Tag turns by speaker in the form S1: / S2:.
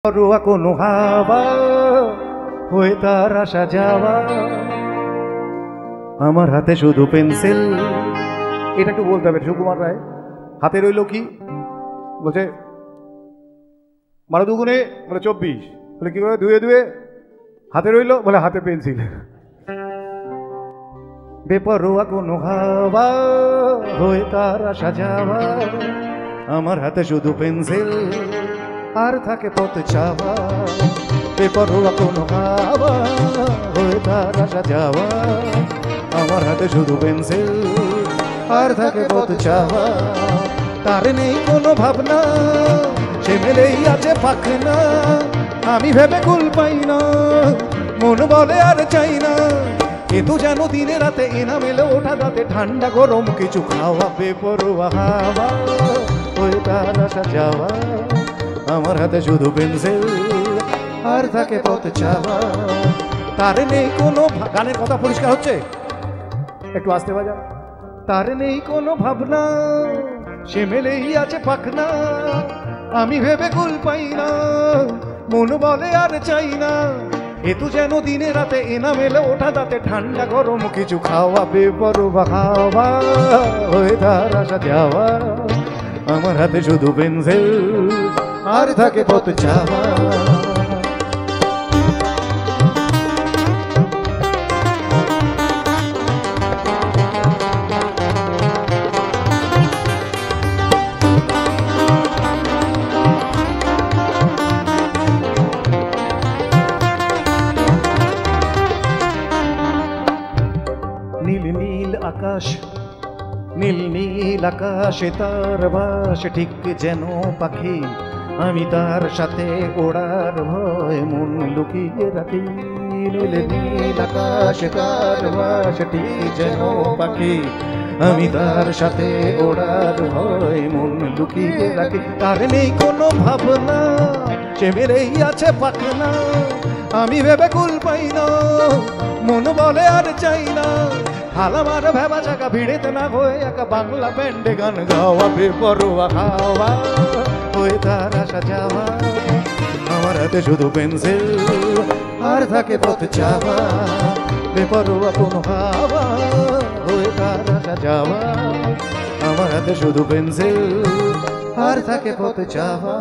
S1: রোয়া কোনো হাওয়া হয়ে তার আসা যাওয়া, আমার হাতে শুধু পেন্সিল। এটা একটু বলতে হবে। সুকুমার রায় হাতে রইল কি বলছে, মানে দুগুণে বলে 24, বলে কি করে দুয়ে দুয়ে হাতে রইল, বলে হাতে পেন্সিল। বেপরোয়া কোনো হাওয়া হয়ে তার আসা যাওয়া, আমার হাতে শুধু পেন্সিল আর থাকে পথ চাওয়া। বেপরোয়া কোনো হাওয়া হয়ে তার আসা যাওয়া, আমার হাতে শুধু পেন্সিল আর থাকে পথ চাওয়া। তার নেই কোনো ভাবনা, সে মেলেই আছে পাখনা, আমি ভেবে কুল পাই না, মন বলে আর চাই না। কিন্তু যেন দিনে রাতে এনা মেলে ওঠা দাঁতে, ঠান্ডা গরম কিছু খাওয়া। বেপরোয়া হাওয়া হয়ে তার আসা যাওয়া, আমার হাতে শুধু পেন্সিল আর থাকে পথ চাওয়া। তার নেই কোনো গানের কথা পরিষ্কার হচ্ছে, একটু আসতে বাজা। তার নেই কোনো ভাবনা, সে মেলেই আছে পাখনা, আমি ভেবে কুল পাই না, মন বলে আর চাই না। এতু যেন দিনে রাতে এনা মেলে ওঠা দাঁতে, ঠান্ডা গরম কিছু খাওয়া। বেপরোয়া হাওয়া হয়ে তার আসা যাওয়া, আমার হাতে শুধু পেন্সিল আর থাকে পথ চাওয়া। নীল নীল আকাশ, নীল নীল আকাশে তার বাস, ঠিক যেন পাখি আমি তার সাথে ওড়ার ভয় মন লুকিয়ে রাখি। নীল নীল আকাশে তার বাস, ঠিক যেন পাখি আমি তার সাথে ওড়ার ভয় মন লুকিয়ে রাখি। তার নেই কোনো ভাবনা, সে মেরেই আছে পাখনা, আমি ভেবে কুল পাই না, মন বলে আর চাই না। হালামার ভেবা চাকা ভিড়েতে না হয়ে একা বাংলা ব্যান্ডে গান গাওয়া। বেপরোয়া হাওয়া হয়ে তার আসা যাওয়া, আমার হাতে শুধু পেন্সিল আর থাকে পথ চাওয়া। বেপরোয়া কোনো হাওয়া হয়ে তার আসা যাওয়া, আমার হাতে শুধু পেন্সিল আর থাকে পথ চাওয়া।